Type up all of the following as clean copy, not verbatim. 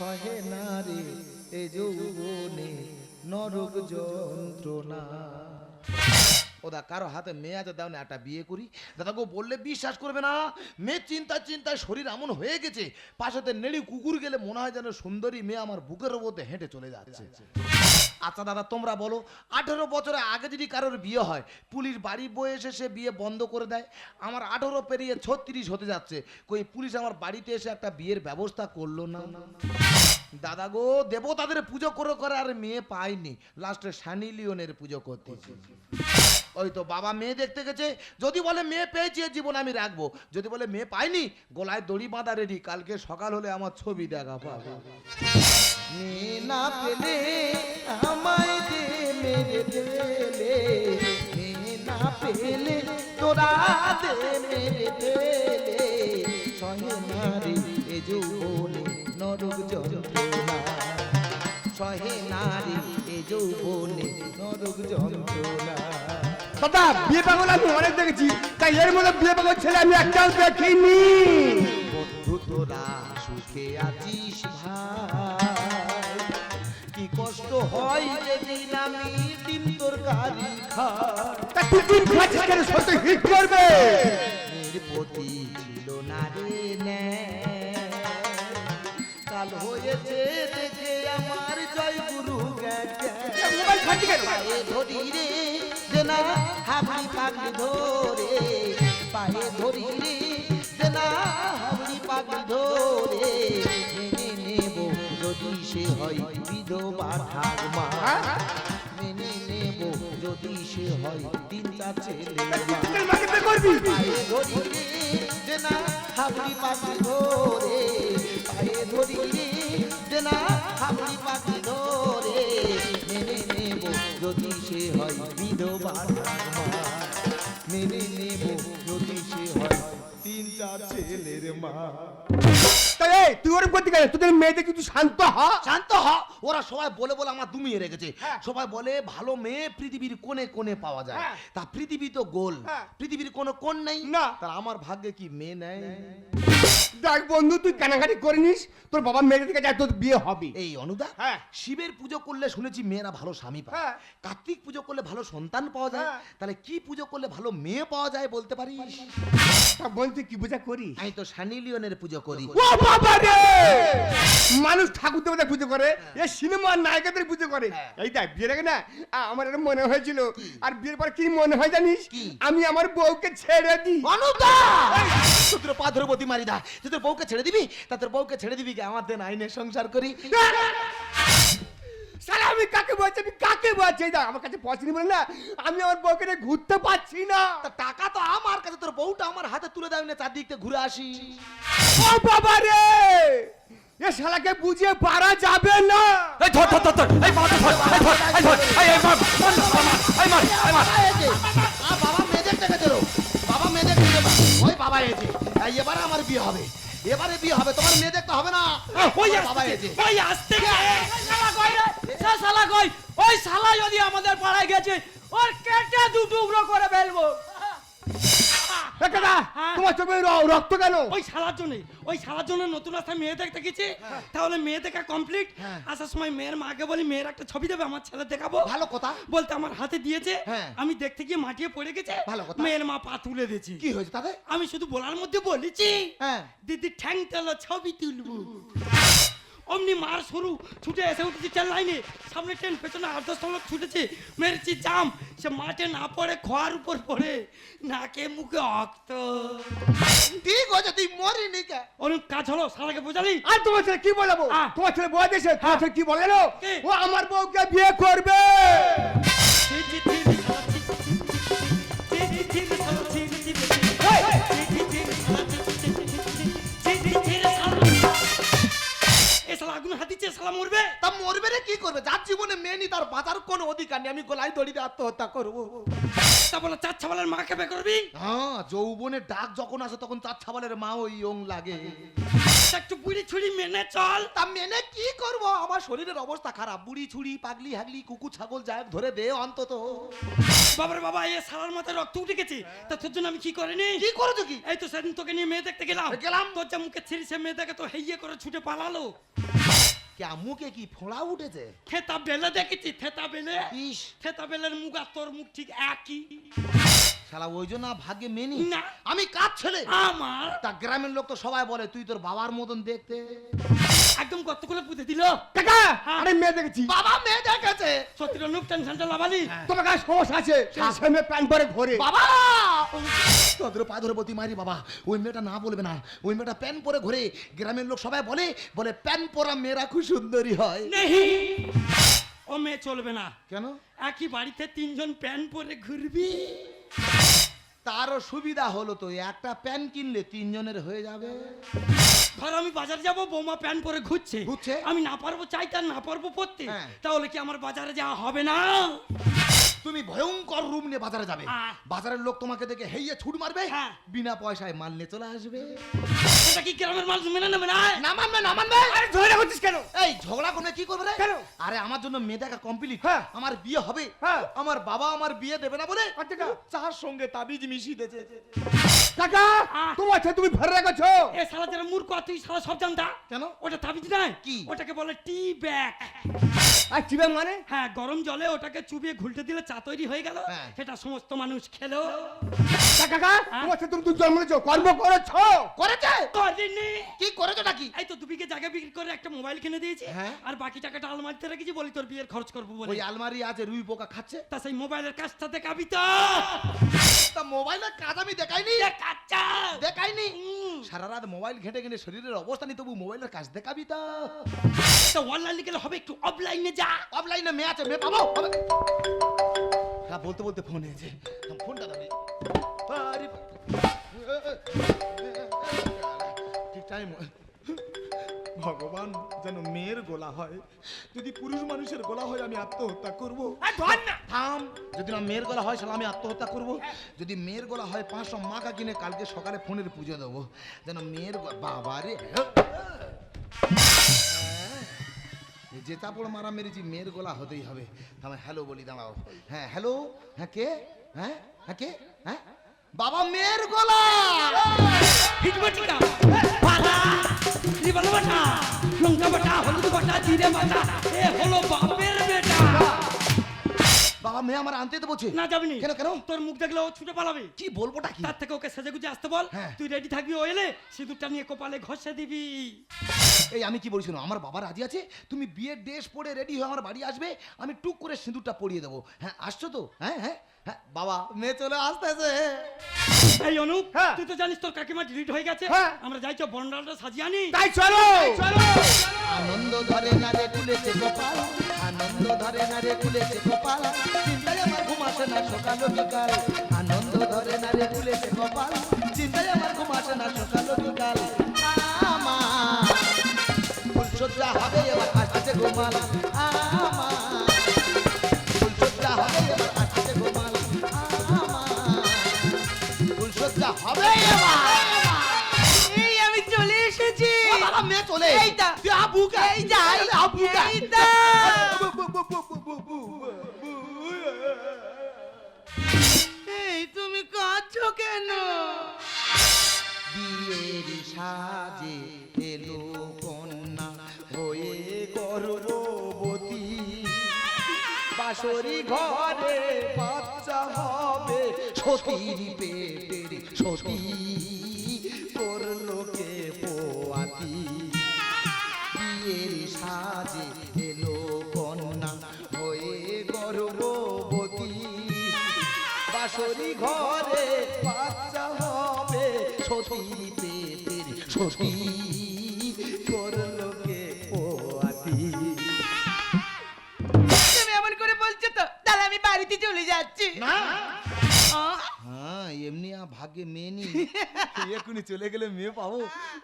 সহে না রে এ যৌবনে নরক যন্ত্রণা। ওদা কারো হাতে মেয়ে আছে, দাও না একটা বিয়ে করি। দাদা গো বললে বিশ্বাস করবে না, মেয়ে চিন্তায় চিন্তায় শরীর এমন হয়ে গেছে, পাশেতে নেড়ি কুকুর গেলে মনে হয় যেন সুন্দরী মেয়ে আমার বুকের মধ্যে হেঁটে চলে যাচ্ছে। আচ্ছা দাদা তোমরা বলো, 18 বছরের আগে যদি কারোর বিয়ে হয়, পুলিশ বাড়ি বয়ে এসে সে বিয়ে বন্ধ করে দেয়। আমার 18 পেরিয়ে 36 হতে যাচ্ছে, কই পুলিশ আমার বাড়িতে এসে একটা বিয়ের ব্যবস্থা করলো না। দাদা গো দেবতাদের পুজো করে করে আর মেয়ে পাইনি, লাস্টে সানি লিওনের পুজো করতেছি। ওই তো বাবা মেয়ে দেখতে গেছে, যদি বলে মেয়ে পেয়েছি জীবন আমি রাখবো, যদি বলে মেয়ে পাইনি গলায় দড়ি বাঁধা রেডি, কালকে সকাল হলে আমার ছবি দেখা পাবে। মেয়ে না পেলে আমায় দে মেরে পেলে, মেয়ে না পেলে তোরা দে মেরে পেলে, সহে না রে এ যৌবনে নরক যন্ত্রণা, সহে না রে এ যৌবনে নরক যন্ত্রণা। দাদা বিয়ে পাগল আমি অনেক দেখেছি, তাই এর মধ্যে বিয়ে পাগল ছেলে আমি একটাও দেখিনি। বন্ধু তোরা সুখে আছিস ভাই, কি কষ্ট হয় যেদিন আমি দিন তোর গাড়ি খাই। তা তুই দিন খাচ্ছিস কেন, সত্যি হিট করবে। মেয়ের প্রতি ছিল না রে ন্যায়, কাল হয়েছে দেখে আমার জয় গুরু মোবাইল খাচ্ছি কেন? পায়ে ধরি রে যে না হাবড়ি পাগলি ধরে, পায়ে ধরি রে যে না হাবড়ি পাগলি ধরে, মেনে নেব যদি সে হয় বিধবা ঠাকুমা, মেনে নেব যদি সে হয় 3-4 ছেলে মা। তুই মাকে বিয়ে করবি? পায়ে ধরি রে যে না হাবড়ি পাগলি ধরে, পায়ে ধরি রে যে না হাবড়ি পাগলি ধরে, মেনে নেব যদি সে হয় বিধবা ঠাকুমা, মেনে নেব যদি সে হয় 3-4 ছেলের মা। তাই এই, তুই ওরকম করতে গেলে তোদের মেয়েদের কিছু শান্ত হ। শান্ত হ, ওরা সবাই বলে বলে আমার দুমিয়ে রেখেছে। সবাই বলে ভালো মেয়ে পৃথিবীর কোণে কোণে পাওয়া যায়, তা পৃথিবী তো গোল, পৃথিবীর কোনো কোণ নেই না। তা আমার ভাগ্যে কি মেয়ে নেই? দেখ বন্ধু তুই কানাকাটি করে নিস, তোর বাবা মেয়েদের থেকে যায় তোর বিয়ে হবে। এই অনুদা, হ্যাঁ। শিবের পুজো করলে শুনেছি মেয়েরা ভালো স্বামী পায়, হ্যাঁ। কার্তিক পুজো করলে ভালো সন্তান পাওয়া যায়, হ্যাঁ। তাহলে কি পুজো করলে ভালো মেয়ে পাওয়া যায় বলতে পারিস? তা বল তুই কি পূজা করিস? আমি তো সানি লিওনের পুজো করি। ও বাবা রে, মানুষ ঠাকুর দেবতা পুজো করে, এ সিনেমার নায়িকাদের পুজো করে। এই দেখ বিয়ের আগে না আমার এটা মনে হয়েছিল, আর বিয়ের পর কি মনে হয় জানিস? কি? আমি আমার বউকে ছেড়ে দিই। অনুদা তোর পা ধরে বতি মারি দা, তুই তোর বউকে ছেড়ে দিবি, তা তোর বউকে ছেড়ে দিবি কি আমার দেন আইনে সংসার করি? শালা আমি কাকে বলছি, আমি কাকে বলছি? এই দেখ আমার কাছে পয়সা নেই বলে না আমি আমার বউকে নিয়ে ঘুরতে পারছি না। তা টাকা তো আমার কাছে, তোর বউটা আমার হাতে তুলে দাও না, চারদিক থেকে ঘুরে আসি। ও বাবা রে, এ শালাকে বুঝিয়ে পারা যাবে না। এই ধর ধর ধর ধর, এই মার ধর, এই ধর, এই ধর, এই মার, এই মার, এই মার। বাবা মেয়ে দেখতে গেছিল, বাবা মেয়ে দেখতে গেল, ওই বাবা এসে এবারে আমার বিয়ে হবে, এবারে বিয়ে হবে, তোমার মেয়ে দেখতে হবে না। ওই বাবা আসতে এসে ওই আসতে শালা কই রে, সে শালা কই? ওই শালা যদি আমাদের পাড়ায় গেছে ওর কেটে দু টুকরো করে ফেলবো। এ কাকা, তোমার চোখে রক্ত কেন? ওই শালার জন্য, ওই শালার জন্য নতুন রাস্তায় মেয়ে দেখতে গেছি, তাহলে মেয়ে দেখা কমপ্লিট। আসার সময় মেয়ের মাকে বলি মেয়ের একটা ছবি দেবে, আমার ছেলে দেখাবো। ভালো কথা। বলতে আমার হাতে দিয়েছে, হ্যাঁ। আমি দেখতে গিয়ে মাটিয়ে পড়ে গেছে, ভালো কথা। মেয়ের মা পা তুলে দিয়েছি। কি হয়েছে তাতে? আমি শুধু বলার মধ্যে বলেছি হ্যাঁ। দিদি ঠ্যাং তেলো ছবি তুলবো, অমনি মার শুরু, ছুটে এসে উঠেছি ট্রেন লাইনে, সামনে ট্রেন, পেছনে 8-10টা লোক ছুটেছে, মেরেছি জাম, সে মাঠে না পড়ে খোয়ার উপর পড়ে, নাকে মুখে রক্ত। ঠিক হয়েছে, তুই মরিনি কে? অনেক কাজ হলো, শালাকে বোঝালি? আর তোমার ছেলে কি বলবো? তোমার ছেলে বলে দিয়েছে, তোমার ছেলে কি বলে গেলো? কি? ও আমার বউকে বিয়ে করবে। মরবে। তা মরবে রে, কি করবে? যার জীবনে মেয়ে নি তার বাঁচার কোনো অধিকার নেই, আমি গলায় দড়ি দিয়ে আত্মহত্যা করবো। তা বলে চার ছাবালের মাকে বে করবি? হ্যাঁ, যৌবনের ডাক যখন আসে তখন চার ছাবালের মা ওই ইয়ং লাগে। একটু বুড়ি ছুড়ি মেনে চল। তা মেনে কি করব, আমার শরীরের অবস্থা খারাপ, বুড়ি ছুড়ি পাগলি হাগলি কুকুর ছাগল যাই হোক ধরে দে অন্তত। বাবারে বাবা, এ সারার মাথায় রক্ত উঠে গেছে, তা তোর জন্য আমি কি করিনি? কি করেছো কি? এই তো সেদিন তোকে নিয়ে মেয়ে দেখতে গেলাম, গেলাম। তোর যা মুখে ছিঁড়ি সে মেয়ে দেখে তো হেইয়ে করে ছুটে পালালো। কে মুখে কি ফোঁড়া উঠেছে? থেতা বেলে দেখেছি, থেতা বেলে। ইস থেতা বেলের মুখ আর তোর মুখ ঠিক একই। শালা ওই জন্য ভাগ্যে মেনি না। আমি কাজ ছেলে। আমার তা গ্রামের লোক তো সবাই বলে তুই তোর বাবার মতন দেখতে। একদম কত করে পুঁতে দিল। কাকা হ্যাঁ। আরে মেয়ে দেখেছি। বাবা মেয়ে দেখেছে। সত্যি নুক টেনশনটা লাভালি। তোমার কাছে সমস্যা আছে, সেই সময় প্যান্ট পরে ঘোরে। বাবা তোদের পা ধরে বলতি মারি বাবা, ওই মেয়েটা না বলবে না, ওই মেয়েটা প্যান পরে ঘোরে। গ্রামের লোক সবাই বলে বলে প্যান পরা মেয়েরা খুব সুন্দরী হয়। নেহি, ও মেয়ে চলবে না। কেন? একই বাড়িতে তিনজন প্যান পরে ঘুরবি। তারও সুবিধা হলো তো, একটা প্যান কিনলে তিনজনের হয়ে যাবে। ধর আমি বাজার যাব, বৌমা প্যান পরে ঘুরছে, ঘুরছে? আমি না পারবো চাইতে আর না পারবো পড়তে, হ্যাঁ। তাহলে কি আমার বাজারে যাওয়া হবে না? তুমি ভয়ঙ্কর রুম নিয়ে বাজারে যাবে, বাজারের লোক তোমাকে দেখে হেইয়ে ছুট মারবে, হ্যাঁ। বিনা পয়সায় মাল নিয়ে চলে আসবে। এটা কি গ্রামের মানুষ মেনে নেবে না? না মানবে না মানবে। আরে ঝগড়া করছিস কেন? এই ঝগড়া করে কি করবে রে? কেন? আরে আমার জন্য মেয়ে দেখা কমপ্লিট, হ্যাঁ। আমার বিয়ে হবে, হ্যাঁ। আমার বাবা আমার বিয়ে দেবে না বলে আচ্ছা চার সঙ্গে তাবিজ মিশিয়ে দিয়েছে। কাকা তোমার ছেলে তুমি ভরে রেখেছো। এ শালা যারা মূর্খ, আর তুই শালা সব জানতা। কেন? ওটা তাবিজ নাই, কি? ওটাকে বলে টি ব্যাগ। আর চিবে মানে? হ্যাঁ, গরম জলে ওটাকে চুবিয়ে ঘুলটে দিলে চা তৈরি হয়ে গেল। হ্যাঁ। সেটা সমস্ত মানুষ খেলো। কাকা তোমার ছেলে তুমি জন্ম নিয়েছো, কর্ম করেছো। করেছে? করিনি। কি করেছো নাকি? এই তো 2 বিঘে জায়গা বিক্রি করে একটা মোবাইল কিনে দিয়েছি, হ্যাঁ। আর বাকি টাকাটা আলমারিতে রেখেছি, বলি তোর বিয়ের খরচ করবো বলে। ওই আলমারি আছে রুই পোকা খাচ্ছে। তা সেই মোবাইলের কাজটা দেখাবি তো? তা মোবাইলের কাজ আমি দেখাইনি, দেখাচ্ছা। দেখাইনি। সারা রাত মোবাইল ঘেটে ঘেটে শরীরের অবস্থা নেই, তবু মোবাইলের কাজ দেখাবি তো? তো অনলাইনে গেলে হবে, একটু অফলাইনে যা। অফলাইনে মেয়ে আছে, মেয়ে পাবো। বলতে বলতে ফোন এসেছে, ফোনটা দাবি। ঠিক টাইম। ভগবান যেন মেয়ের গোলা হয়, যদি পুরুষ মানুষের গোলা হয় আমি আত্মহত্যা করবো। থাম, যদি না মেয়ের গলা হয় শালা আমি আত্মহত্যা করবো। যদি মেয়ের গলা হয় 500 মাকা কিনে কালকে সকালে ফোনের পুজো দেবো, যেন মেয়ের বাবা রে। যে চাপড় মারা মেরেছি, মেয়ের গলা হতেই হবে। আমি হ্যালো বলি, দাঁড়াও। হ্যাঁ হ্যালো, হ্যাঁ কে? হ্যাঁ হ্যাঁ কে? হ্যাঁ বাবা মেয়ের গলা। হিটমাটিকা বাটা, লিবাল বাটা, লঙ্কা বাটা, হলুদ বাটা, জিরে বাটা, এ হলো বাপের বেটা। বাবা মেয়ে আমার আনতে তো বলছে। না যাবি নি। কেন কেন? তোর মুখ দেখলে ও ছুটে পালাবে। কি বলবোটা কি? তার থেকে ওকে সেজে গুজে আসতে বল। হ্যাঁ। তুই রেডি থাকবি, ও এলে সিঁদুরটা নিয়ে কপালে ঘষে দিবি। এই আমি কি বলছি না, আমার বাবা রাজি আছে, তুমি বিয়ের ড্রেস পরে রেডি হয়ে আমার বাড়ি আসবে, আমি টুক করে সিঁদুরটা পরিয়ে দেবো। হ্যাঁ আসছো তো? হ্যাঁ হ্যাঁ হ্যাঁ বাবা মেয়ে চলে আসতেছে। এই অনুপ, হ্যাঁ। তুই তো জানিস তোর কাকিমা ডিলিট হয়ে গেছে। হ্যাঁ। আমরা যাইছো বন্ডালটা সাজিয়ে আনি। তাই চলো চলো। আনন্দ ধরে না রে খুলেছে কপাল, আনন্দ ধরে না রে খুলেছে কপাল, চিন্তায় আমার ঘুম আসে না সকাল বিকাল। আনন্দ ধরে না রে খুলেছে কপাল, চিন্তায় আমার ঘুম আসে না সকাল বিকাল। আমার ফুলসজ্জা হবে এবার আসছে গোমাল, আমার ফুলসজ্জা হবে এবার আসছে গোমাল, আমার ফুলসজ্জা হবে এবার। এই আমি চলে এসেছি। ও বাবা মেয়ে চলে। এইটা। তুই আবুকা। এই যা, আবুকা। এইটা। এই তুমি কাঁদছো কেন? বিয়ের সাজে এলো কন্যা হয়ে গর্ভবতী, বাসরি ঘরে বাচ্চা হবে সতীর পেটের সতী, করলো কে পোয়াতি। বিয়ের সাজে এলো কন্যা হয়ে গর্ভবতী, বাসরি ঘরে বাচ্চা হবে সতীর পেটের সতী, করলো কে পোয়াতি। তুমি এমন করে বলছো তো, তাহলে আমি বাড়িতে চলে যাচ্ছি। না আহ, হ্যাঁ এমনি ভাগ্যে মেয়ে নি, এখনই চলে গেলে মেয়ে পাবো।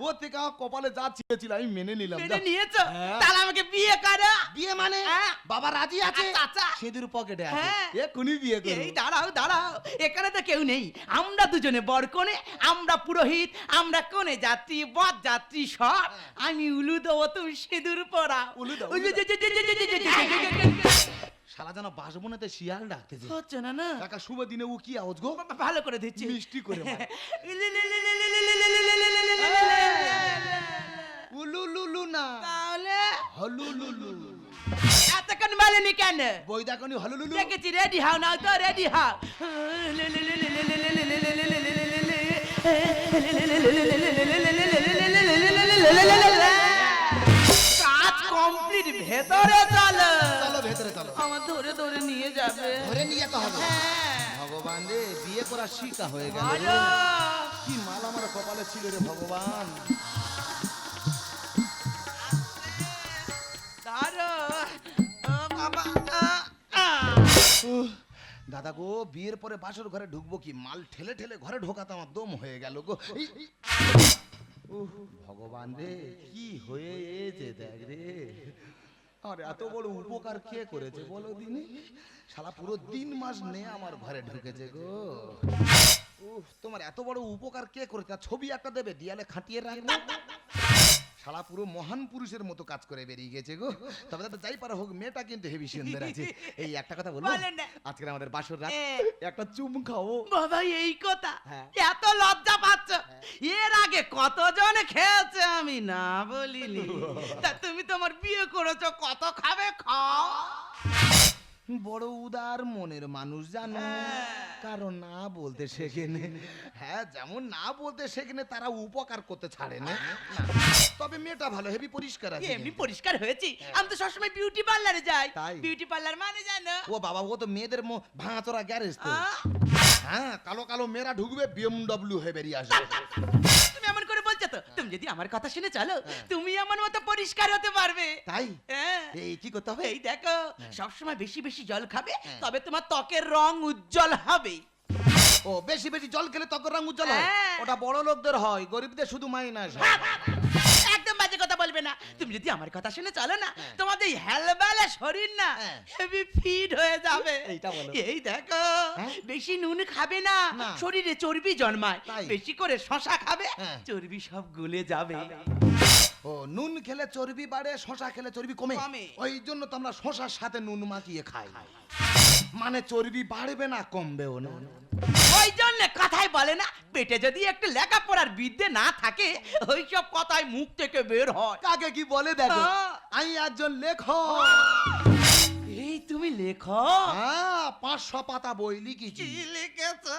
ও থেকে আমার কপালে যা চেয়েছিল আমি মেনে নিলাম। মেনে যাও। নিয়েছো? হ্যাঁ। তাহলে আমাকে বিয়ে করো। বিয়ে মানে হ্যাঁ। বাবা রাজি আছে, আচ্ছা, আচ্ছা। সিঁদুর পকেটে আছে, হ্যাঁ। এখনই বিয়ে করব। এই দাঁড়াও দাঁড়াও, এখানে তো কেউ নেই। আমরা দুজনে বরকনে, আমরা পুরোহিত, আমরা কোনে যাত্রী বর যাত্রী সব। আমি উলু দেবো, তুমি সিঁদুর পরা। উলু দাও, উলু উলু দাও। শালা যেন বাসবনেতে শিয়াল ডাকতেছে। হচ্ছে না না? কাকা শুভ দিনে ও কি আওয়াজ গো? ভালো করে দিচ্ছি, মিষ্টি করে মার। উলু লুলু না তাহলে হলুলুলু। এতক্ষণ বলেনি কেন? বই দেখনি হলুলুলু? দেখেছি, রেডি হও না তো, রেডি হও। কাজ কমপ্লিট, ভেতরে চলো। চলো ভেতরে চলো। আমার ধরে ধরে নিয়ে যাবে। ধরে নিয়ে যেতে হবে। হ্যাঁ। ভগবান রে, বিয়ে করার শিকা হয়ে গেল রে। বলো। কি মাল আমার কপালে ছিল রে ভগবান। ধরো। ও বাবা। উহ, দাদা গো, বিয়ের পরে বাসর ঘরে ঢুকবো কি, মাল ঠেলে ঠেলে ঘরে ঢোকাতে আমার দম হয়ে গেল গো। উহ, ভগবান রে, কি হয়েছে দেখ রে। আর এত বড় উপকার কে করেছে বলো দিনে? শালা পুরো 3 মাস নে আমার ঘরে ঢুকেছে গো। তোমার এত বড় উপকার কে করেছে? আর ছবি একটা দেবে, দেয়ালে খাটিয়ে রাখবো। শালা পুরো মহান পুরুষের মতো কাজ করে বেরিয়ে গেছে গো। তবে দাদা যাই পারা হোক, মেয়েটা কিন্তু হেভি সুন্দর আছে। এই একটা কথা বলবো, বলেন না। আজকে আমাদের বাসর রাত, এ। একটা চুম খাও। বাবা, এই কথা? হ্যাঁ। এত লজ্জা পাচ্ছ? এর আগে কতজন খেয়েছে আমি না বলিনি? তা তুমি তোমার বিয়ে করেছো, কত খাবে খাও। বড় উদার মনের মানুষ জানো, কারণ না বলতে শেখেনে। হ্যাঁ, যেমন না বলতে শেখেনে, তারা উপকার করতে ছাড়ে না। তবে মেয়েটা ভালো, হেভি পরিষ্কার আছে। এমনি পরিষ্কার হয়েছি, আমি তো সবসময় বিউটি পার্লারে যাই। তাই? বিউটি পার্লার মানে জানো? ও বাবা, ও তো মেয়েদের ভাঙাচোরা গ্যারেজ তো। আ? হ্যাঁ, কালো কালো মেয়েরা ঢুকবে, BMW হয়ে বেরিয়ে আসবে। তুমি এমন করে বলছো তো, তুমি যদি আমার কথা শুনে চলো, তুমি আমার মতো পরিষ্কার হতে পারবে। তাই? হ্যাঁ। এই কি করতে হবে? এই দেখো, সবসময় বেশি বেশি জল খাবে, তবে তোমার ত্বকের রং উজ্জ্বল হবে। ও, বেশি বেশি জল খেলে ত্বকের রং উজ্জ্বল হয়? হ্যাঁ। ওটা বড় লোকদের হয়, গরিবদের শুধু মাইনাস হয়। একদম বাজে কথা বলবে না। তুমি যদি আমার কথা শুনে চলো না, তোমাদের এই হেলবেলা শরীর না হ্যাঁ। হেভি ফিট হয়ে যাবে। এইটা বলো। এই দেখো, হ্যাঁ? বেশি নুন খাবে না, না। শরীরে চর্বি জন্মায়। তাই? বেশি করে শশা খাবে, হ্যাঁ। চর্বি সব গলে যাবে। ও, নুন খেলে চর্বি বাড়ে, শশা খেলে চর্বি কমে। কমে। ওই জন্য তো আমরা শশার সাথে নুন মাখিয়ে খাই। মানে চর্বি বাড়বে না, কমবেও না। ওই জন্য কথাই বলে না, পেটে যদি একটু লেখাপড়ার বিদ্যে না থাকে, ওইসব কথাই মুখ থেকে বের হয়। কাকে কি বলে দেখো, হ্যাঁ। আমি একজন লেখক। এই তুমি লেখো? হ্যাঁ, 500 পাতা বই লিখেছি। কি লিখেছো?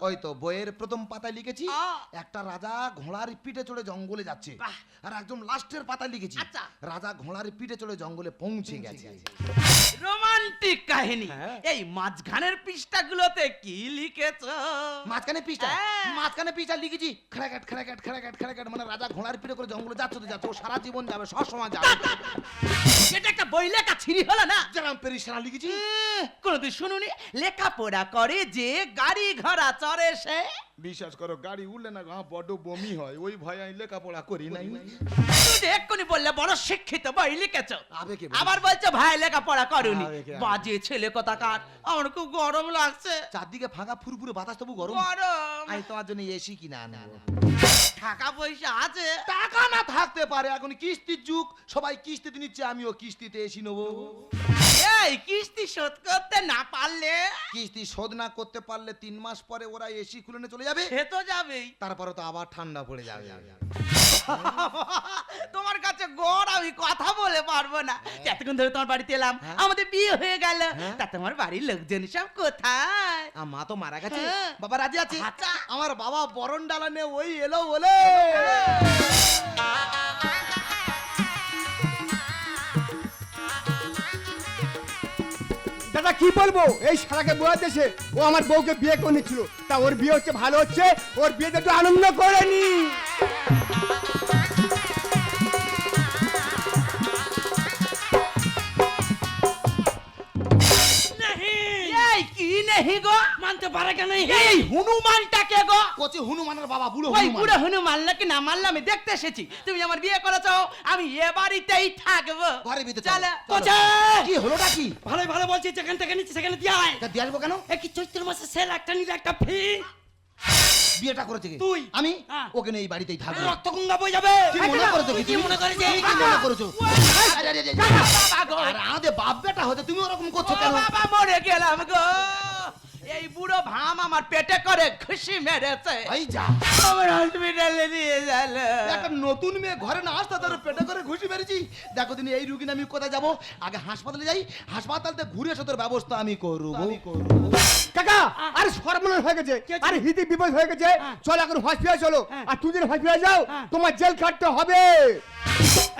ওই তো বইয়ের প্রথম পাতায় লিখেছি, আ। একটা রাজা ঘোড়ার পিঠে চড়ে জঙ্গলে যাচ্ছে। বাহ। আর একদম লাস্টের পাতায় লিখেছি, আচ্ছা। রাজা ঘোড়ার পিঠে চড়ে জঙ্গলে পৌঁছে গেছে। রোমান্টিক কাহিনী। হ্যাঁ। এই মাঝখানের পৃষ্ঠাগুলোতে কি লিখেছো? মাঝখানে পৃষ্ঠা, হ্যাঁ। মাঝখানে পৃষ্ঠা লিখেছি খাড়াকাট খাড়াকাট খাড়াকাট খাড়াকাট, মানে রাজা ঘোড়ার পিঠে করে জঙ্গলে যাচ্ছে তো যাচ্ছে, ও সারা জীবন যাবে, সব সময় যাবে। এটা একটা বই লেখা ছিরি হলো না? যেরকম পেরিসানা লিখেছি। কোনদিন শুনুনি লেখাপড়া করে যে গাড়ি ঘোড়া চড়ে সে? বিশ্বাস করো, গাড়ি উঠলে না গা বড্ড বমি হয়, ওই ভয়ে আমি লেখাপড়া করি নাই। তুই যে এক্ষুনি বললে বড় শিক্ষিত, বই লিখেছো, আবেগে বলি। আবার বলছো ভাই লেখাপড়া করোনি। আবেগে। বাজে ছেলে কোথাকার, আমার খুব গরম লাগছে। চারদিকে ফাঁকা ফুরফুরে বাতাস, তবু গরম। গরম। আমি তোমার জন্য এসি কিনা আনবো। টাকা পয়সা আছে? টাকা না থাকতে পারে, এখন কিস্তির যুগ, সবাই কিস্তিতে নিচ্ছে, আমিও কিস্তিতে এসি নেবো। এই কিস্তি শোধ করতে না পারলে? কিস্তি শোধ না করতে পারলে 3 মাস পরে ওরা এসি খুলে নিয়ে চলে যাবে, সে তো যাবেই। তারপরে তো আবার ঠান্ডা পড়ে যাবে। তোমার কাছে গড় আমি কথা বলে পারবো না। এতক্ষণ ধরে তোমার বাড়িতে এলাম, আমাদের বিয়ে হয়ে গেল, তা তোমার বাড়ির লোকজন সব কোথায়? মা তো মারা গেছে, হ্যাঁ। বাবা রাজি আছে। আচ্ছা। আমার বাবা বরণ ডালা নিয়ে ওই এলো বলে। দাদা কি বলবো, এই শালাকে বয়া দেশে ও আমার বউকে বিয়ে করে নিয়েছিল, তা ওর বিয়ে হচ্ছে ভালো হচ্ছে, ওর বিয়েতে একটু আনন্দ করে নি। এই কি নেহি গো? মানতে পারে কেন? এই হনুমানটাকে গো? কচি হনুমানের বাবা, বুড়ো ওই হনুমান। বুড়ো হনুমান নাকি না মানলে আমি দেখতে এসেছি। তুমি আমার বিয়ে করেছো, আমি এ বাড়িতেই থাকবো। ঘরে ভিতরে চলো। কোচে! কি হলোটা কি? ভালো ভালো বলছি, যেখান থেকে নিচ্ছি সেখানে দিয়ে আয়। তা দিয়ে আসবো কেন? এ কি চৈত্র মাসে সেল একটা নিলে একটা ফ্রি। বিয়েটা করেছে কি? তুই। আমি হ্যাঁ। ওকে নিয়ে এই বাড়িতেই থাকবো। রক্তগঙ্গা বয়ে যাবে। কি মনে করেছো? তুই কি মনে করেছিস? তুমি কি মনে করেছো? আরে, আরে, আরে, আরে। আর আমাদের বাপ বেটা হতে তুমি ওরকম করছো ও কেন? বাবা, মরে গেলাম গো। এই বুড়ো ভাম আমার পেটে করে খুশি মেরেছে। এই যা আমার হসপিটালে নিয়ে গেল। একটা নতুন মেয়ে ঘরে না আসতে তার পেটে করে ঘুষি মেরেছি। দেখো দিন এই রুগী আমি কোথায় যাবো, আগে হাসপাতালে যাই, হাসপাতালতে ঘুরে এসে তোর ব্যবস্থা আমি করবো। কাকা আরে সর্বনাশ হয়ে গেছে, কি হয়েছে? আরে হিতে বিপদ হয়ে গেছে, হ্যাঁ। চলো এখন হসপিটাল চলো। হ্যাঁ। আর তুমি যদি হসপিটাল যাও হ্যাঁ। তোমার জেল কাটতে হবে।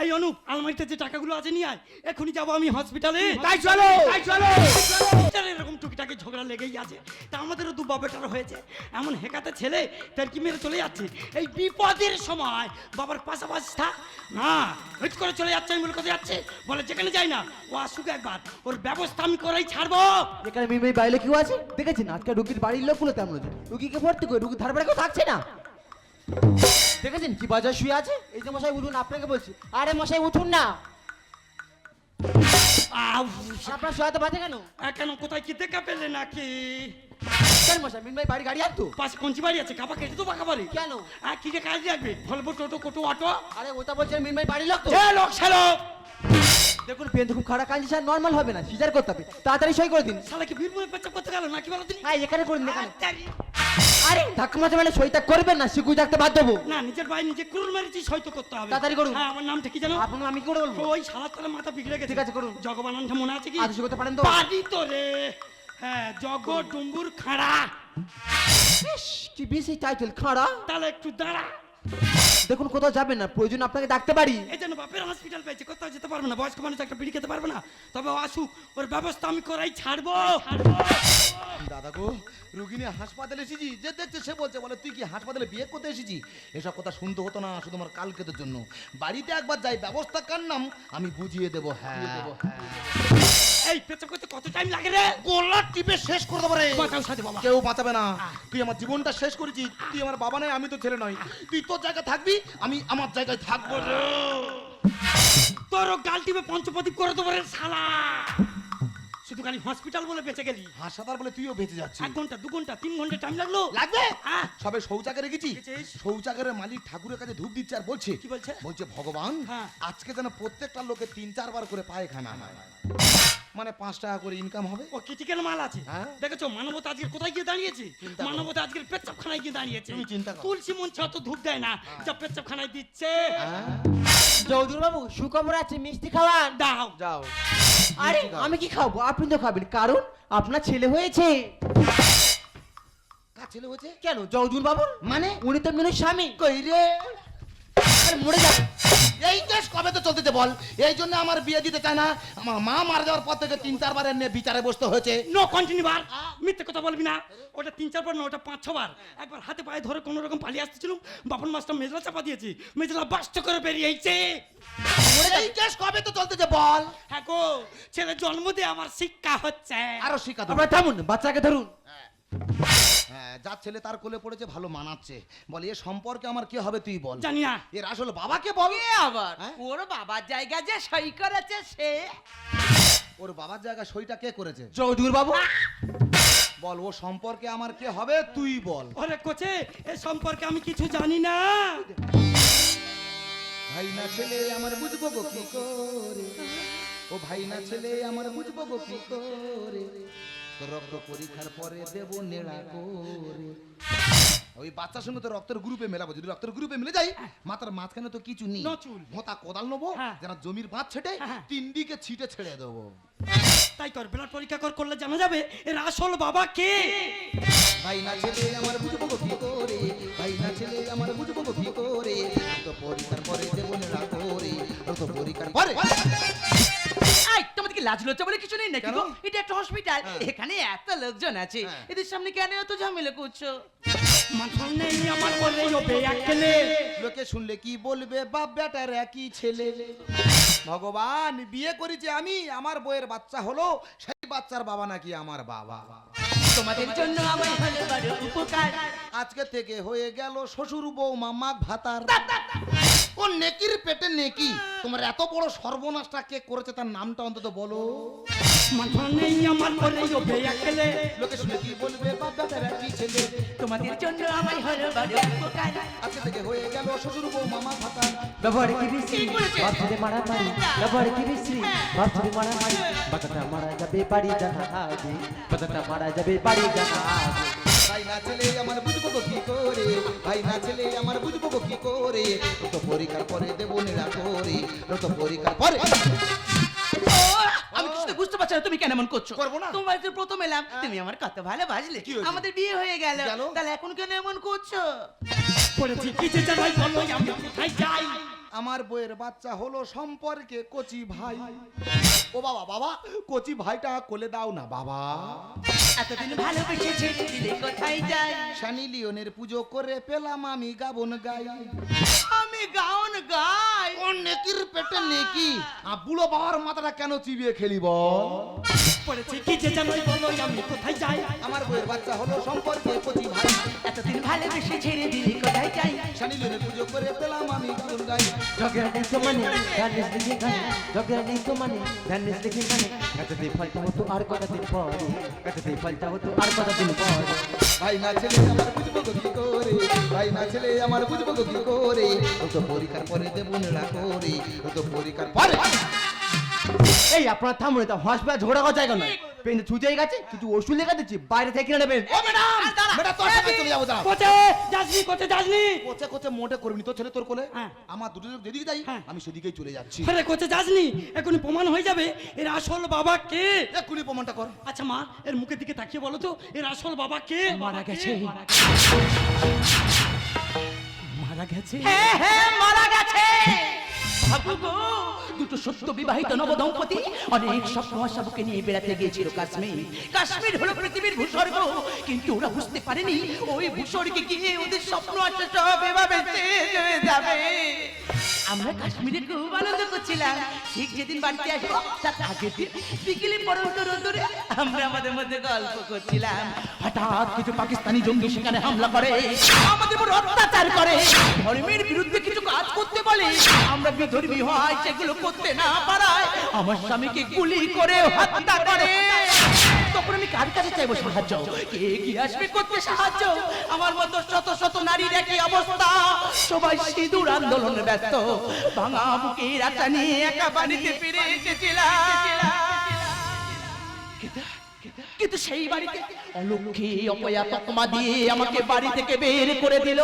এই অনুপ, আলমারিতে যে টাকাগুলো আছে নিয়ে আয়, এখনই যাবো আমি হসপিটালে। তাই চলো, তাই চলো। তার এরকম টুকিটাকি ঝগড়া লেগেই আছে। তা আমাদেরও দু বাবেটার হয়েছে, এমন হেকাতে ছেলে তার কি মেরে চলে যাচ্ছে। এই বিপদের সময় বাবার পাশাপাশি থাক না, হিট করে চলে যাচ্ছে। আমি বলে কোথায় যাচ্ছে বলে যেখানে যাই না, ও আসুক একবার, ওর ব্যবস্থা আমি করাই ছাড়বো। এখানে মিমি বাইরে কেউ আছে দেখেছেন? আজকে রুগীর বাড়ির লোকগুলো তেমন আছে, রুগীকে ভর্তি করে রুগীর ধারবারে কেউ থাকছে না। দেখেছেন কি বাজার শুয়ে আছে? এই যে মশাই উঠুন, আপনাকে বলছি। আরে মশাই উঠুন না, আপনার শোয়াতে বাজে কেন? কেন কোথায় কি দেখা পেলে নাকি? কেন মশাই মিমি বাড়ি গাড়ি আর তো? পাশে কঞ্চি বাড়ি আছে, কাপা কেটে তো বাঁকা বাড়ি। কেন? কি যে কাজ রাখবে, ভলভো টোটো কোটো অটো। আরে ওটা বলছেন মিমি বাড়ির লোক তো। যে লোক ছেলো দেখুন পেন তো খুব খারাপ কাঁদছে, নর্মাল হবে না, সিজার করতে হবে, তাড়াতাড়ি সই করে দিন। শালা কি বীরভূমে পেচ্ছাপ করতে গেল নাকি বলো তিনি? হ্যাঁ এখানে করুন, এখানে। আত্মারি। আরে ধাক্কা মারতে মানে সইটা করবেন না, শিকুই থাকতে বাদ দেবো। না, নিজের ভাই নিজে ক্রুর মেরেছি, সইতো করতে হবে। তাড়াতাড়ি করুন। হ্যাঁ, আমার নামটা কি জানো? আপনাকে আমি কি করে বলবো? ওই শালার তলে মাথা বিগড়ে গেছে। ঠিক আছে, করুন। জগবানন্দ মনে আছে কি? আদেশ করতে পারেন তো? পারি তো রে। হ্যাঁ, জগ ডুম্বুর খাড়া। ইস, কি বেশি টাইটেল খাড়া। তাহলে একটু দাঁড়া। দেখুন কোথাও যাবেন না, প্রয়োজন আপনাকে ডাকতে পারি। এই জন্য বাপের হসপিটাল পেয়েছে, কোথাও যেতে পারবে না, বয়স্ক মানুষ একটা বিড়ি খেতে পারবে না। তবে ও আসুক, ওর ব্যবস্থা আমি করাই ছাড়বো। দাদা গো, রুগী নিয়ে হাসপাতালে এসেছি, যে দেখছে সে বলছে বলে তুই কি হাসপাতালে বিয়ে করতে এসেছি? এসব কথা শুনতে হতো না, শুধু আমার কালকেদের জন্য। বাড়িতে একবার যাই, ব্যবস্থা কার নাম আমি বুঝিয়ে দেবো। হ্যাঁ এই পেছাপ করতে কত টাইম লাগে রে? গোলা টিপে শেষ করে দেবো রে। বাঁচাও সাথে বাবা। কেউ বাঁচাবে না, তুই আমার জীবনটা শেষ করেছিস। তুই আমার বাবা নয়, আমি তো ছেলে নয়। তুই তোর জায়গায় থাকবি, আমি আমার জায়গায় থাকবো রে। তোর গাল টিপে পঞ্চপ্রদীপ করে দেবো রে শালা। শুধু খালি হসপিটাল বলে বেঁচে গেলি। হাসপাতাল বলে তুইও বেঁচে যাচ্ছিস। 1 ঘন্টা 2 ঘন্টা 3 ঘন্টা টাইম লাগলো। লাগবে? হ্যাঁ। সবে শৌচাগারে গেছি, গেছিস? শৌচাগারের মালিক ঠাকুরের কাছে ধূপ দিচ্ছে আর বলছে কি বলছে? বলছে ভগবান হ্যাঁ। আজকে যেন প্রত্যেকটা লোকে 3-4 বার করে পায়খানা হয়, মানে 5 টাকা করে ইনকাম হবে। ও ক্রিটিক্যাল মাল আছে। হ্যাঁ। দেখেছো মানবতা আজকে কোথায় গিয়ে দাঁড়িয়েছে? চিন্তা করো। মানবতা আজকে পেচ্ছাপখানায় গিয়ে দাঁড়িয়েছে। তুমি চিন্তা করো। তুলসী মঞ্চে অত ধূপ দেয় না, যা পেচ্ছাপখানায় দিচ্ছে। হ্যাঁ, চৌধুরী বাবু সুখবর আছে, মিষ্টি খাওয়ান। দাও। যাও। আরে আমি কি খাবো? আপনি তো খাবেন, কারণ আপনার ছেলে হয়েছে। কার ছেলে হয়েছে? কেন চৌধুরী বাবু? মানে উনি তো মেনুর স্বামী। কই রে? আরে মরে যাবে। এই কেস কবে তো চলতেছে বল? এই জন্য আমার বিয়ে দিতে চায় না। আমার মা মারা যাওয়ার পর থেকে 3-4 বার নিয়ে বিচারে বসতে হয়েছে। নো কন্টিনিউ বার। মিথ্যে কথা বলবি না। ওটা 3-4 বার না, ওটা 5-6 বার। একবার হাতে পায়ে ধরে কোনো রকম পালিয়ে আসতেছিলাম, বাপন মাস্টার মেজলা চাপা দিয়েছি, মেজলা বাস্ত করে বেরিয়েছে। এই কেস কবে তো চলতেছে বল? হ্যাঁ গো, ছেলে জন্ম দিয়ে আমার শিক্ষা হচ্ছে। আরো শিক্ষা দেবো। আপনারা থামুন, বাচ্চাকে ধরুন। হ্যাঁ, যার ছেলে তার কোলে পড়েছে, ভালো মানাচ্ছে। বল এ সম্পর্কে আমার কি হবে তুই বল? জানি না। এর আসলে বাবাকে বল। কে আবার? হ্যাঁ? ওর বাবার জায়গা যে সই করেছে সে। ওর বাবার জায়গা সইটা কে করেছে? চৌধুরী বাবু বল ও সম্পর্কে আমার কি হবে তুই বল। ওরে কোচে, এ সম্পর্কে আমি কিছু জানি না। ভাই না ছেলে আমার বুঝবো গো কি করে, ও ভাই না ছেলে আমার বুঝবো গো কি করে, তোর রক্ত পরীক্ষার পরে দেব নেড়া করে। ওই বাচ্চার সঙ্গে তো রক্তের গ্রুপে মেলাবো, যদি রক্তের গ্রুপে মিলে যাই, মাথার মাঝখানে তো কিছু নেই, ন চুল। মোটা কোদাল নেবো, হ্যাঁ। যেন জমির বাঁধ ছেটে হ্যাঁ। 3 দিকে ছিটে ছেড়ে দেবো। তাই কর, ব্লাড পরীক্ষা করলে জানা যাবে এর আসল বাবা কে। ভাই না ছেলে আমার বুঝবো গো কি করে, ভাই না ছেলে আমার বুঝবো গো কি করে, তো পরীক্ষার পরে দেব নেড়া করে, রক্ত পরীক্ষার পরে। এই তোমাদের কি লাজ লজ্জা বলে কিছু নেই নাকি কেন? গো? এটা একটা হসপিটাল, হ্যাঁ। এখানে এত লোকজন আছে, হ্যাঁ। এদের সামনে কেন এত ঝামেলা করছো? মাথা নেই আমার বলে ও বেয়াক্কেলে। লোকে শুনলে কি বলবে, বাপ বেটার একই ছেলে। ভগবান বিয়ে করেছি আমি, আমার বইয়ের বাচ্চা হলো, সেই বাচ্চার বাবা নাকি আমার বাবা। তোমাদের জন্য আমার হলো বড় উপকার। আজকে থেকে হয়ে গেল শ্বশুর বৌমা মাগ ভাতার। ও নেকির পেটে নেকি। তোমার এত বড় সর্বনাশটা কে করেছে তার নামটা অন্তত বলো। মাথা নেই আমার পরে ওবে একলে লোকে শুনে কি বলবে বাপ দাদার কি ছেলে তোমাদের জন্য আমায় হলো বড় উপকার। আজকে থেকে হয়ে গেল শ্বশুর বউ মামা ভাতা ব্যবহারে কি বেশি কি করেছে? ভাবছিলে মারামারি ব্যবহারে কি বেশি ভাবছিলে মারামারি বাচ্চাটা মারা যাবে বাড়ি জানা আগে বাচ্চাটা মারা যাবে বাড়ি জানা আগে ভাই না ছেলে আমার বুঝবো গো কি করে ভাই না ছেলে আমার বুঝবো গো কি করে তো পরীক্ষার পরে দেবো নিরা করে তো পরীক্ষার পরে ও, আমি কিছু তো বুঝতে পারছি না তুমি কেন এমন করছো। করবো না। তোমার যে প্রথম এলাম তুমি আমার কত ভালোবাসলে, কি হয়েছে? আমাদের বিয়ে হয়ে গেল, গেল? তাহলে এখন কেন এমন করছো? পড়েছি কিছু জানাই বলো আমি কোথায় যাই। আমার বইয়ের বাচ্চা হলো সম্পর্কে কচি ভাই ও বাবা বাবা কচি ভাইটা কোলে দাও না বাবা এতদিন ভালোবেসে ছেড়ে দিলে কোথায় যাই? শানি লিওনের পুজো করে পেলাম আমি গাবন গাই আমি গাউন গাই। ও নেকির পেটে নেকি বুড়ো বাবার মাথাটা কেন চিবিয়ে খেলি বল পড়েছি কিছু জানাই বলো আমি কোথায় যাই। আমার বইয়ের বাচ্চা হলো সম্পর্কে কচি ভাই এতদিন ভালোবেসে ছেড়ে দিলে কোথায় যাই? শানি লিওনের পুজো করে পেলাম আমি গাবন গাই ঝগড়া নেই তো মানে ধানিস লিখে গানে ঝগড়া নেই তো মানে ধানিস লিখে গানে কাটাতে ফলটা হতো আর কতদিন পরে কাটাতে ফলটা হতো আর কতদিন পরে ভাই না ছেলে আমার বুঝবো গো কি করে ভাই না ছেলে আমার বুঝবো গো কি করে ও তো পরীক্ষার পরে দেবো না করে ও তো পরীক্ষার পরে এই আপনার থামুন এটা হাসবে ঝগড়া করা জায়গা নয় পেন ছুটেই গেছে কিছু ওষুধ লেখা দিচ্ছি বাইরে থেকে কিনে নেবেন ও ম্যাডাম ম্যাডাম তোর সাথে চলে যাবো দাঁড়াও কোচে যাসনি কোচে যাসনি। কোচে কোচে মোটে করবি তোর ছেলে তোর কোলে হ্যাঁ। আমার দুটো লোক যেদিকে যাই হ্যাঁ। আমি সেদিকেই চলে যাচ্ছি আরে কোচে যাসনি, এখনই প্রমাণ হয়ে যাবে এর আসল বাবা কে। এক্ষুনি প্রমাণটা কর আচ্ছা মা এর মুখের দিকে তাকিয়ে বলো তো এর আসল বাবা কে। মারা গেছে। মারা গেছে। হ্যাঁ হ্যাঁ মারা গেছে। ভাবু গো, দুটো সত্য বিবাহিত নব দম্পতি অনেক স্বপ্ন আশা বুকে নিয়ে বেড়াতে গিয়েছিল কাশ্মীর। কাশ্মীর হলো পৃথিবীর ভূস্বর্গ, কিন্তু ওরা বুঝতে পারেনি ওই ভূস্বর্গে গিয়ে ওদের স্বপ্ন আশা সব এভাবে শেষ হয়ে যাবে। আমরা কাশ্মীরে খুব আনন্দ করছিলাম, ঠিক যেদিন বাড়িতে আসবো তার আগের দিন বিকেলে পরন্ত রোদরে আমরা আমাদের মধ্যে গল্প করছিলাম, হঠাৎ কিছু পাকিস্তানি জঙ্গি সেখানে হামলা করে, আমাদের উপর অত্যাচার করে, ধর্মের বিরুদ্ধে কিছু কাজ করতে বলে, আমরা বিধর্মী হয় সেগুলো করতে না পারায় আমার স্বামীকে গুলি করে হত্যা করে। তখন আমি কার কাছে চাইবো সাহায্য? কে এগিয়ে আসবে করতে সাহায্য? আমার মতো শত শত নারীর একই অবস্থা, সবাই সিঁদুর আন্দোলনে ব্যস্ত, ভাঙা বুকের আশা নিয়ে একা বাড়িতে ফিরে এসেছিলাম। কিন্তু সেই বাড়িতে অলক্ষী অপয়া তকমা দিয়ে আমাকে বাড়ি থেকে বের করে দিল।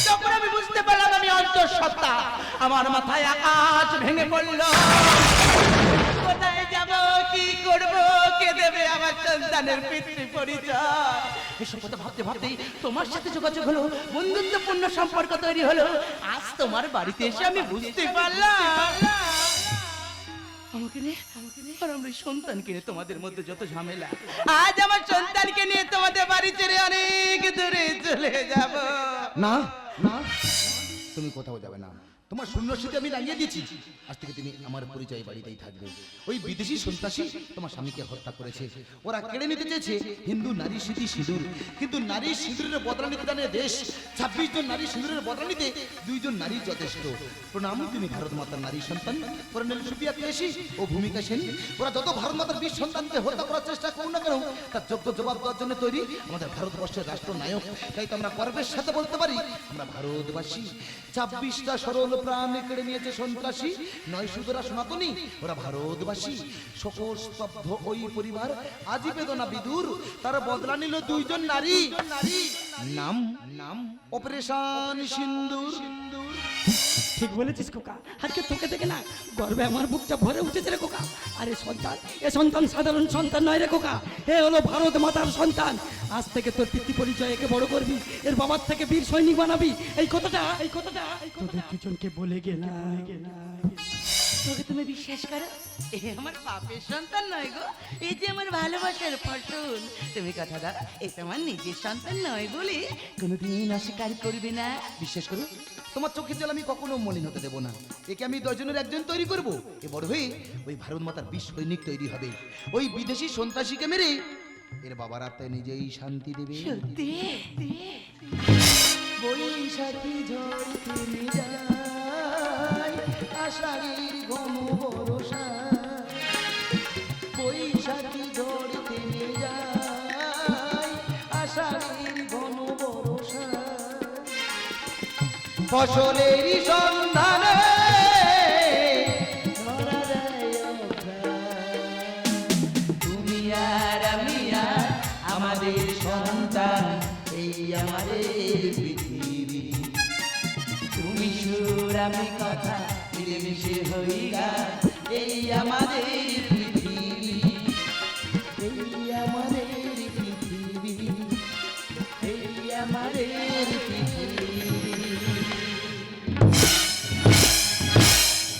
তখন আমি বুঝতে পারলাম আমি অন্তঃসত্ত্বা, আমার মাথায় আকাশ ভেঙে পড়ল। কোথায় যাব, কি করব, কে দেবে আমার সন্তানের পিতৃ পরিচয়? এসব কথা ভাবতে ভাবতেই তোমার সাথে যোগাযোগ হলো, বন্ধুত্বপূর্ণ সম্পর্ক তৈরি হলো। আজ তোমার বাড়িতে এসে আমি বুঝতে পারলাম আমাকে নিয়ে আর আমরা সন্তানকে নিয়ে তোমাদের মধ্যে যত ঝামেলা, আজ আমার সন্তানকে নিয়ে তোমাদের বাড়ি ছেড়ে অনেক দূরে চলে যাব। না না তুমি কোথাও যাবে না, তোমার শূন্যসীতে আমি লাগিয়ে দিয়েছি, আজ থেকে তুমি আমার পরিচয় বাড়িতেই থাকবে। ওই বিদেশি সন্ত্রাসী তোমার স্বামীকে হত্যা করেছে, ওরা কেড়ে নিতে চেয়েছে হিন্দু নারী স্মৃতি সিঁদুর, কিন্তু নারী সিঁদুরের বদলা নিতে জানে দেশ, 26 জন নারী সিঁদুরের বদলা নিতে 2 জন নারী যথেষ্ট। প্রণাম, তুমি ভারত মাতার নারী সন্তান কর্নেল সুফিয়া কুরেশি ও ভূমিকা সেন। ওরা যত ভারত মাতার 20 সন্তানকে হত্যা করার চেষ্টা করুন না কেন, তার যোগ্য জবাব দেওয়ার জন্য তৈরি আমাদের ভারতবর্ষের রাষ্ট্রনায়ক। তাই তো আমরা গর্বের সাথে বলতে পারি আমরা ভারতবাসী। 26টা সরল প্রাণ কেড়ে নিয়েছে সন্ত্রাসী, নয় শুধুরা সনাতনী, ওরা ভারতবাসী। শোকর স্তব্ধ ওই পরিবার, আজি বেদনা বিদুর, তার বদলা নিল 2 জন নারী। নাম নাম অপারেশন সিন্দুর। ঠিক বলেছিস খোকা, আজকে তোকে দেখে না গর্বে আমার বুকটা ভরে উঠেছে রে খোকা। আরে সন্তান, এ সন্তান সাধারণ সন্তান নয় রে খোকা, এ হলো ভারত মাতার সন্তান। আজ থেকে তোর পিতৃ পরিচয় একে বড় করবি, এর বাবার থেকে বীর সৈনিক বানাবি। এই কথাটা তোদের দুজনকে বলে গেলাম। তোকে তুমি বিশ্বাস করো, এ আমার বাপের সন্তান নয় গো, এই যে আমার ভালোবাসার ফসল। তুমি কথা দাও, এটা আমার নিজের সন্তান নয় বলে কোনোদিন অস্বীকার করবে না। বিশ্বাস করো, তোমার চোখের জল আমি কখনো মলিন হতে দেবো না। একে আমি 10 জনের একজন তৈরি করব, এ বড় হয়ে ওই ভারত মাতার 20 সৈনিক তৈরি হবে। ওই বিদেশি সন্ত্রাসীকে মেরে এর বাবার আত্মায় নিজেই শান্তি দেবে। সত্যি বৈশাখী ঝড় থেমে যায়, আষাঢ়ের ঘন বর্ষা, ফসলেরই সন্ধানে ধরা দেয় অঘ্রাণ। তুমি আর আমি আর আমাদের সন্তান, এই আমাদের পৃথিবী। তুমি সুর আমি কথা, মিলেমিশে হই গান, এই আমাদের